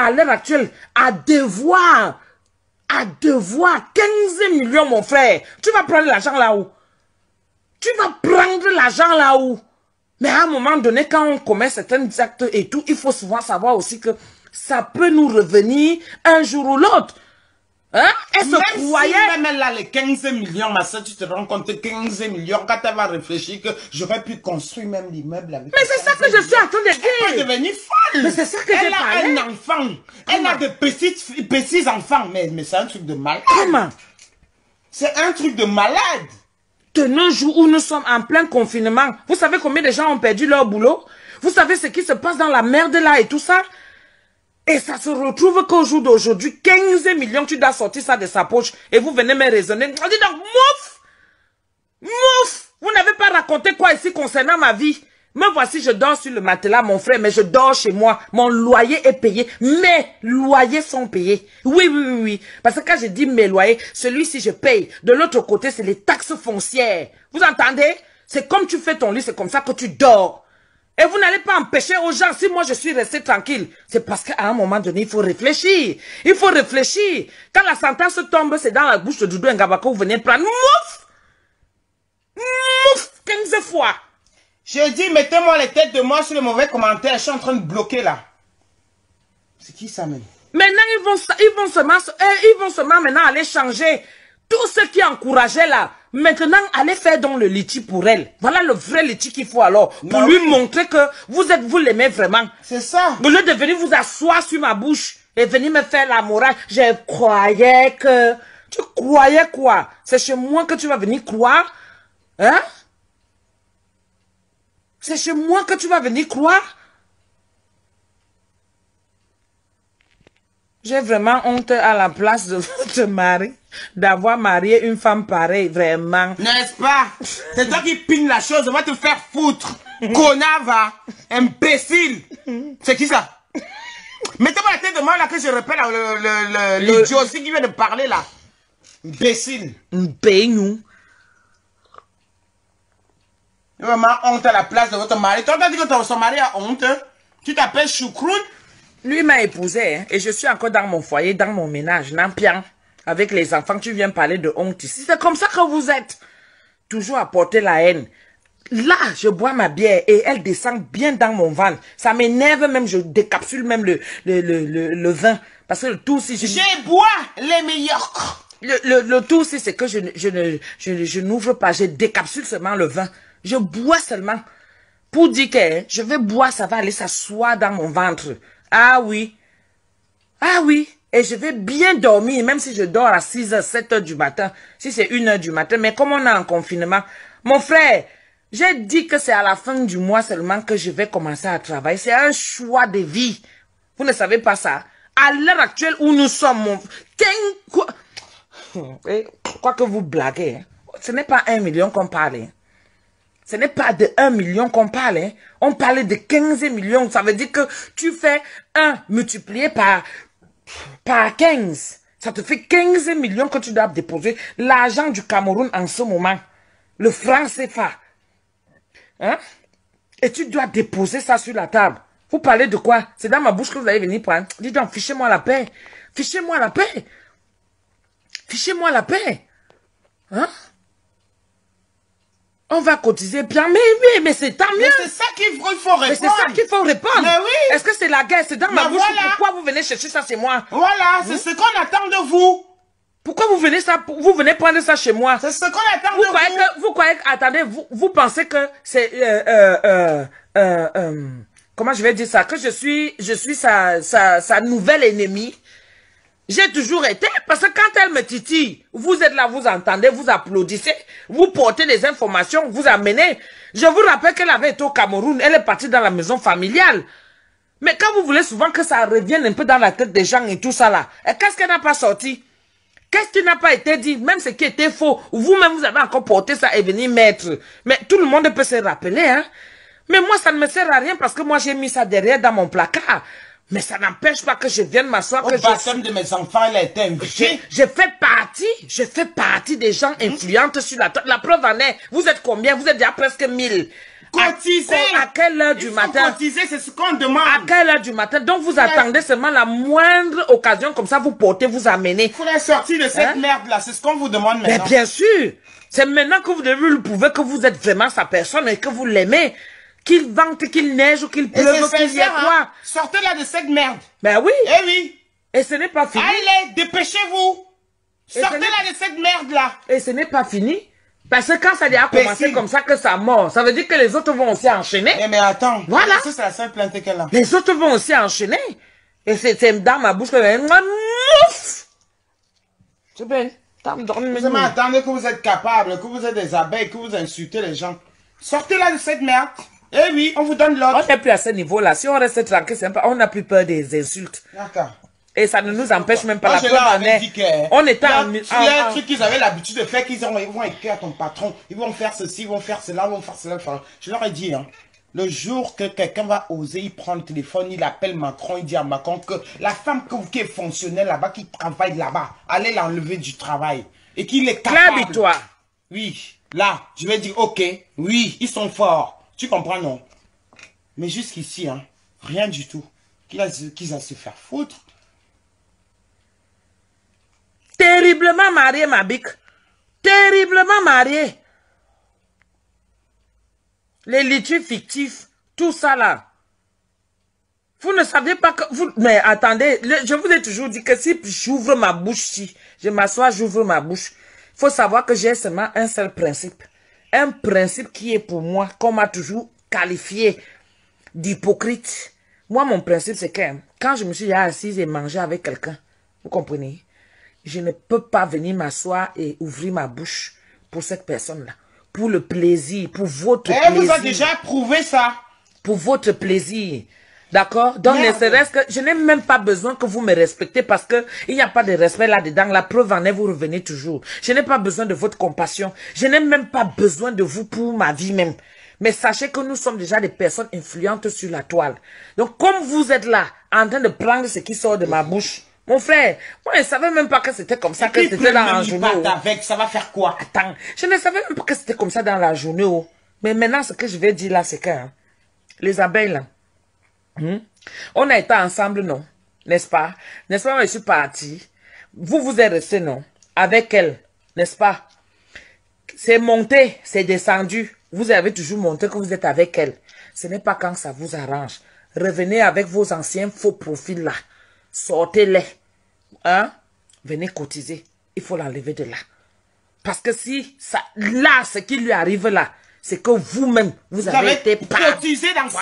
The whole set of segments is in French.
à l'heure actuelle, à devoir 15 millions, mon frère. Tu vas prendre l'argent là où? Tu vas prendre l'argent là où? Mais à un moment donné, quand on commet certains actes et tout, il faut souvent savoir aussi que ça peut nous revenir un jour ou l'autre. Hein? Elle se croyait... Si même là, les 15 millions, ma soeur, tu te rends compte que 15 millions, quand elle va réfléchir que j'aurais pu construire même l'immeuble avec... Mais c'est ça que je suis en train de dire. Elle va devenir folle. Mais c'est ça que j'ai parlé. Elle a un enfant. Elle a de petits enfants. Mais c'est un truc de malade. Comment? C'est un truc de malade. De nos jours où nous sommes en plein confinement, vous savez combien de gens ont perdu leur boulot? Vous savez ce qui se passe dans la merde là et tout ça? Et ça se retrouve qu'au jour d'aujourd'hui, 15 millions, tu dois sortir ça de sa poche. Et vous venez me raisonner. On dit donc, mouf! Vous n'avez pas raconté quoi ici concernant ma vie? Me voici, je dors sur le matelas, mon frère, mais je dors chez moi. Mon loyer est payé. Mes loyers sont payés. Oui. Parce que quand je dis mes loyers, celui-ci je paye. De l'autre côté, c'est les taxes foncières. Vous entendez? C'est comme tu fais ton lit, c'est comme ça que tu dors. Et vous n'allez pas empêcher aux gens, si moi je suis resté tranquille, c'est parce qu'à un moment donné, il faut réfléchir. Il faut réfléchir. Quand la sentence tombe, c'est dans la bouche de Doudou Ngaba que vous venez prendre. Mouf! 15 fois. Je dis, mettez-moi les têtes de moi sur les mauvais commentaires. Je suis en train de bloquer là. C'est qui ça même? Maintenant, ils vont seulement maintenant aller changer. Tout ce qui encourageait là, maintenant, allez faire donc le litchi pour elle. Voilà le vrai litchi qu'il faut alors. Pour lui montrer que vous l'aimez vraiment. C'est ça. Au lieu de venir vous asseoir sur ma bouche et venir me faire la morale, je croyais que... Tu croyais quoi? C'est chez moi que tu vas venir croire? Hein? C'est chez moi que tu vas venir croire? J'ai vraiment honte à la place de votre mari d'avoir marié une femme pareille, vraiment. N'est-ce pas? C'est toi qui pine la chose, on va te faire foutre. Connard, va. Imbécile. C'est qui ça? Mettez-moi la tête de moi là que je répète l'idiot aussi qui vient de parler là. Imbécile. Paye-nous. Vraiment honte à la place de votre mari. Toi, tu as dit que son mari a honte. Tu t'appelles Choucroune? Lui m'a épousé, hein, et je suis encore dans mon foyer, dans mon ménage, Nampian, avec les enfants. Tu viens parler de honte ici. C'est comme ça que vous êtes. Toujours à porter la haine. Là, je bois ma bière et elle descend bien dans mon ventre. Ça m'énerve même, je décapsule même le vin. Parce que le tout, si je bois les meilleurs. Le tout, c'est que je n'ouvre pas, je décapsule seulement le vin. Je bois seulement. Pour dire que je vais boire, ça va aller s'asseoir dans mon ventre. Ah oui. Ah oui. Et je vais bien dormir, même si je dors à 6h, 7h du matin. Si c'est 1h du matin. Mais comme on est en confinement. Mon frère, j'ai dit que c'est à la fin du mois seulement que je vais commencer à travailler. C'est un choix de vie. Vous ne savez pas ça. À l'heure actuelle où nous sommes, quoi que vous blaguez, hein. Ce n'est pas 1 million qu'on parle. Hein. Ce n'est pas de 1 million qu'on parle. Hein. On parle de 15 millions. Ça veut dire que tu fais 1 multiplié par 15. Ça te fait 15 millions que tu dois déposer. L'argent du Cameroun en ce moment. Le franc CFA. Hein? Et tu dois déposer ça sur la table. Vous parlez de quoi? C'est dans ma bouche que vous allez venir prendre. Dis donc, fichez-moi la paix. Fichez-moi la paix. Fichez-moi la paix. Hein? On va cotiser bien, mais c'est tant mieux. C'est ça qu'il faut répondre. Mais c'est ça qu'il faut répondre. Mais oui. Est-ce que c'est la guerre? C'est dans ma bouche. Voilà. Pourquoi vous venez chercher ça chez moi? Voilà, c'est ce qu'on attend de vous. Pourquoi vous venez prendre ça chez moi? C'est ce qu'on attend de vous. Vous croyez que, attendez, vous pensez que c'est, comment je vais dire ça? Que je suis sa nouvelle ennemie? J'ai toujours été, parce que quand elle me titille, vous êtes là, vous entendez, vous applaudissez, vous portez des informations, vous amenez. Je vous rappelle qu'elle avait été au Cameroun, elle est partie dans la maison familiale. Mais quand vous voulez souvent que ça revienne un peu dans la tête des gens et tout ça là, qu'est-ce qu'elle n'a pas sorti? Qu'est-ce qui n'a pas été dit? Même ce qui était faux, vous-même vous avez encore porté ça et venu mettre. Mais tout le monde peut se rappeler, hein. Mais moi, ça ne me sert à rien parce que moi, j'ai mis ça derrière dans mon placard. Mais ça n'empêche pas que je vienne m'asseoir. Au baptême de mes enfants, elle a été invitée. Je fais partie des gens influentes sur la table. La preuve en est, vous êtes combien? Vous êtes déjà presque 1000. Cotiser. À quelle heure du matin? Cotiser, c'est ce qu'on demande. À quelle heure du matin? Donc vous attendez seulement la moindre occasion, comme ça vous portez, vous amenez. Il faudrait sortir de cette merde-là, c'est ce qu'on vous demande maintenant. Mais bien sûr, c'est maintenant que vous devez lui prouver que vous êtes vraiment sa personne et que vous l'aimez. Qu'il vente, qu'il neige ou qu'il pleuve, qu'il y ait quoi. Sortez-la de cette merde. Ben oui. Eh oui. Et ce n'est pas fini. Allez, dépêchez-vous. Sortez-la de cette merde-là. Et ce n'est pas fini. Parce que quand ça a commencé comme ça, que ça mord, ça veut dire que les autres vont aussi enchaîner. Eh mais attends. Voilà. Ça, c'est la seule plainte qu'elle a. Les autres vont aussi enchaîner. Et c'est dans ma bouche que... C'est bien. Vous attendez que vous êtes capable, que vous êtes des abeilles, que vous insultez les gens. Sortez-la de cette merde. Eh oui, on vous donne l'ordre. On n'est plus à ce niveau-là. Si on reste tranquille, on n'a plus peur des insultes. D'accord. Et ça ne nous empêche même pas. Moi, La preuve en est. On était il y a un truc qu'ils avaient l'habitude de faire, ils vont écrire à ton patron, ils vont faire ceci, ils vont faire cela, ils vont faire cela. Je leur ai dit, hein, le jour que quelqu'un va oser, il prend le téléphone, il appelle Macron, il dit à Macron que la femme qui est fonctionnelle là-bas, qui travaille là-bas, allez l'enlever du travail. Et qu'il est capable. Clame-toi. Oui, là, je vais dire, ok, oui, ils sont forts. Tu comprends, non? Mais jusqu'ici, hein, rien du tout. Qu'ils aillent se faire foutre. Terriblement marié, ma bique. Terriblement marié. Les litiges fictifs, tout ça là. Vous ne savez pas que... Mais attendez, je vous ai toujours dit que si j'ouvre ma bouche, si je m'assois, j'ouvre ma bouche. Il faut savoir que j'ai seulement un seul principe. Un principe qui est pour moi, qu'on m'a toujours qualifié d'hypocrite. Moi, mon principe, c'est que quand je me suis assise et mangé avec quelqu'un, vous comprenez, je ne peux pas venir m'asseoir et ouvrir ma bouche pour cette personne-là. Pour le plaisir, pour votre plaisir. Elle vous a déjà prouvé ça. Pour votre plaisir. D'accord? Donc, ne serait-ce que je n'ai même pas besoin que vous me respectez parce que il n'y a pas de respect là-dedans. La preuve en est, vous revenez toujours. Je n'ai pas besoin de votre compassion. Je n'ai même pas besoin de vous pour ma vie même. Mais sachez que nous sommes déjà des personnes influentes sur la toile. Donc, comme vous êtes là, en train de prendre ce qui sort de ma bouche, mon frère, moi, je ne savais même pas que c'était comme ça, que c'était dans la journée. Avec, ça va faire quoi? Attends, je ne savais même pas que c'était comme ça dans la journée. Mais maintenant, ce que je vais dire là, c'est que les abeilles là, on a été ensemble, non? N'est-ce pas? N'est-ce pas, moi, je suis partie. Vous êtes resté, non? Avec elle, n'est-ce pas? C'est monté, c'est descendu. Vous avez toujours montré que vous êtes avec elle. Ce n'est pas quand ça vous arrange. Revenez avec vos anciens faux profils là. Sortez-les. Hein? Venez cotiser. Il faut l'enlever de là. Parce que si ça, là, ce qui lui arrive là, c'est que vous-même, vous avez été cotisé dans ça.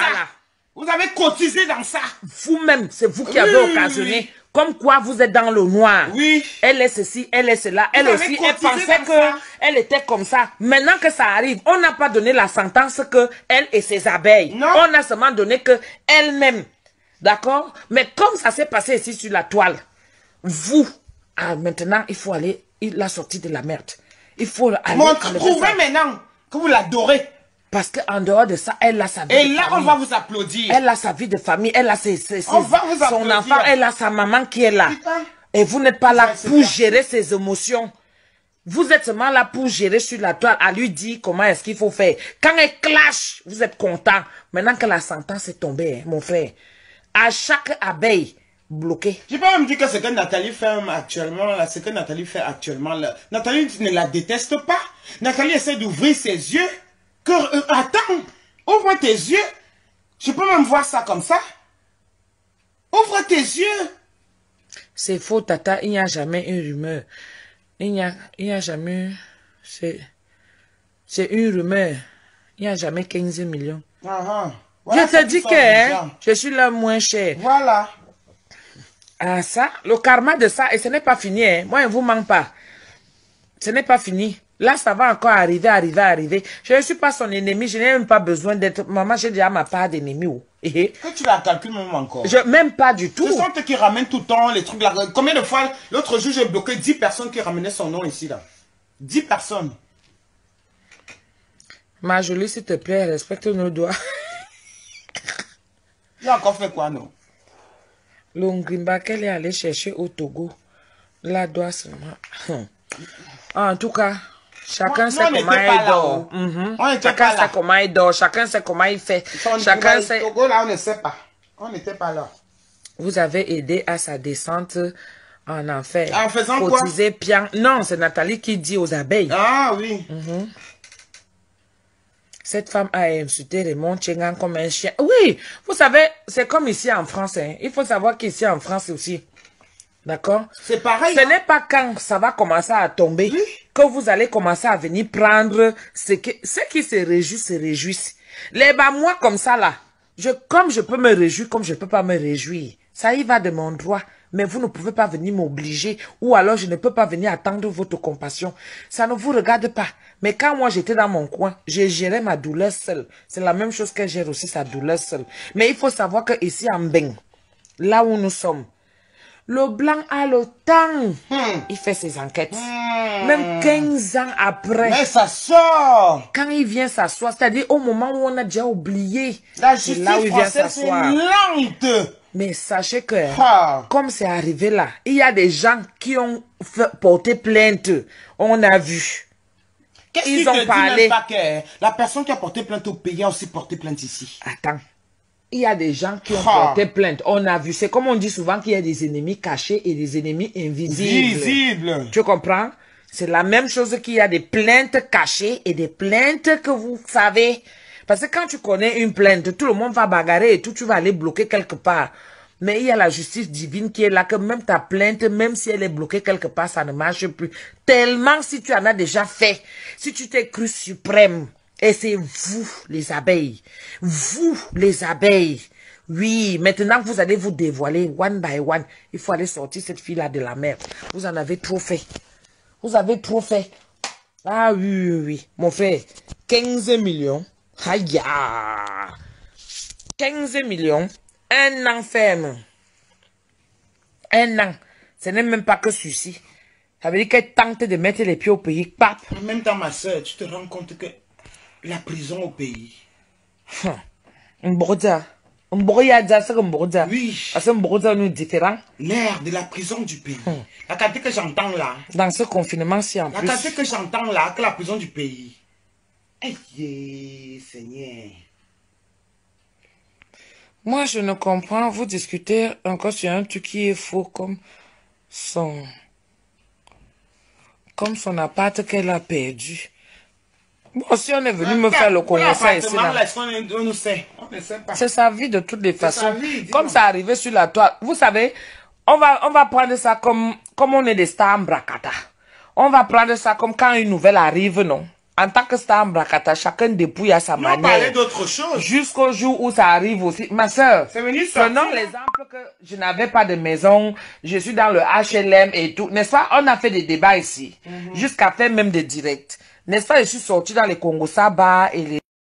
Vous avez cotisé dans ça. Vous-même, c'est vous qui avez occasionné. Oui. Comme quoi vous êtes dans le noir. Oui. Elle est ceci, elle est cela. Elle aussi, elle pensait qu'elle était comme ça. Maintenant que ça arrive, on n'a pas donné la sentence que elle et ses abeilles. Non. On a seulement donné que elle-même. D'accord? Mais comme ça s'est passé ici sur la toile, vous, maintenant, il faut aller la sortie de la merde. Il faut aller... Prouvez maintenant que vous l'adorez. Parce qu'en dehors de ça, elle a sa vie de famille. Et là, on va vous applaudir. Elle a sa vie de famille, elle a son enfant, elle a sa maman qui est là. Putain. Et vous n'êtes pas là pour gérer ses émotions. Vous êtes seulement là pour gérer sur la toile, à lui dire comment est-ce qu'il faut faire. Quand elle clash, vous êtes content. Maintenant que la sentence est tombée, hein, mon frère, à chaque abeille bloquée. Je peux même dire que ce que Nathalie fait actuellement, là, ce que Nathalie fait actuellement, là, Nathalie ne la déteste pas. Nathalie essaie d'ouvrir ses yeux. Attends, ouvre tes yeux. Je peux même voir ça comme ça. Ouvre tes yeux. C'est faux, Tata. Il n'y a jamais une rumeur. Il n'y a jamais... C'est une rumeur. Il n'y a jamais 15 millions. Voilà, je te dis que je suis le moins cher. Voilà. Ah, ça, le karma de ça, et ce n'est pas fini. Hein. Moi, je ne vous manque pas. Ce n'est pas fini. Là, ça va encore arriver. Je ne suis pas son ennemi. Je n'ai même pas besoin d'être... Maman, j'ai déjà ma part d'ennemi. Que tu la calcules même encore? Même pas du tout. Ce sont eux qui ramènent tout le temps les trucs là. Combien de fois, l'autre jour, j'ai bloqué 10 personnes qui ramenaient son nom ici, là. 10 personnes. Ma jolie, s'il te plaît, respecte nos doigts. Il a encore fait quoi, non? L'Ongrimba qu'elle est allée chercher au Togo. La doigt seulement. En tout cas, Chacun sait comment il dort. Chacun sait comment il dort. Chacun sait comment il fait. Chacun sait... Togo, là, on ne sait pas. On n'était pas là. Vous avez aidé à sa descente en enfer. En faisant quoi? Non, c'est Nathalie qui dit aux abeilles. Ah oui. Cette femme a insulté Raymond Tchengan comme un chien. Oui, vous savez, c'est comme ici en France. Hein. Il faut savoir qu'ici en France aussi. D'accord? C'est pareil. Ce n'est pas quand ça va commencer à tomber que vous allez commencer à venir prendre ceux qui se réjouissent. Les moi comme ça là, comme je peux me réjouir, comme je ne peux pas me réjouir. Ça y va de mon droit. Mais vous ne pouvez pas venir m'obliger. Ou alors je ne peux pas venir attendre votre compassion. Ça ne vous regarde pas. Mais quand moi j'étais dans mon coin, j'ai géré ma douleur seule. C'est la même chose que gère aussi sa douleur seule. Mais il faut savoir que ici en Beng, là où nous sommes, le blanc a le temps. Il fait ses enquêtes. Même 15 ans après. Mais ça sort. Quand il vient s'asseoir, c'est-à-dire au moment où on a déjà oublié. La justice française est lente. Mais sachez que, comme c'est arrivé là, il y a des gens qui ont porté plainte. On a vu. Qu'est-ce qu'ils ont parlé? Pas que la personne qui a porté plainte au pays a aussi porté plainte ici. Attends. Il y a des gens qui ont porté plainte. On a vu. C'est comme on dit souvent qu'il y a des ennemis cachés et des ennemis invisibles. Tu comprends? C'est la même chose qu'il y a des plaintes cachées et des plaintes que vous savez. Parce que quand tu connais une plainte, tout le monde va bagarrer et tout, tu vas aller bloquer quelque part. Mais il y a la justice divine qui est là, que même ta plainte, même si elle est bloquée quelque part, ça ne marche plus. Tellement si tu en as déjà fait, si tu t'es cru suprême, et c'est vous, les abeilles. Vous, les abeilles. Oui, maintenant vous allez vous dévoiler one by one. Il faut aller sortir cette fille-là de la mer. Vous en avez trop fait. Vous avez trop fait. Ah oui, oui, oui. Mon frère, 15 millions. Aïe, 15 millions, 1 an ferme. 1 an. Ce n'est même pas que ceci. Ça veut dire qu'elle tente de mettre les pieds au pays. Pap. En même temps, ma soeur, tu te rends compte que la prison au pays. Mbroda. Oui. Parce que Mbroda nous est différent. L'air de la prison du pays. La quantité que j'entends là. Dans ce confinement-ci en plus. La quantité que j'entends là, que la prison du pays. Aïe, Seigneur. Moi, je ne comprends. Vous discutez encore sur un truc qui est faux comme son appart qu'elle a perdu. Bon, si on est venu me faire le connaissance ici, c'est sa vie de toutes les façons. Comme ça arrivé sur la toile. Vous savez, on va prendre ça comme on est des stars en Brakata. On va prendre ça comme quand une nouvelle arrive, non? En tant que star en Brakata, chacun dépouille à sa manière. On parlait d'autre chose. Jusqu'au jour où ça arrive aussi. Ma soeur, prenons l'exemple que je n'avais pas de maison, je suis dans le HLM et tout. N'est-ce pas? On a fait des débats ici. Jusqu'à faire même des directs. N'est-ce pas? Je suis sortie dans les Congo Saba et les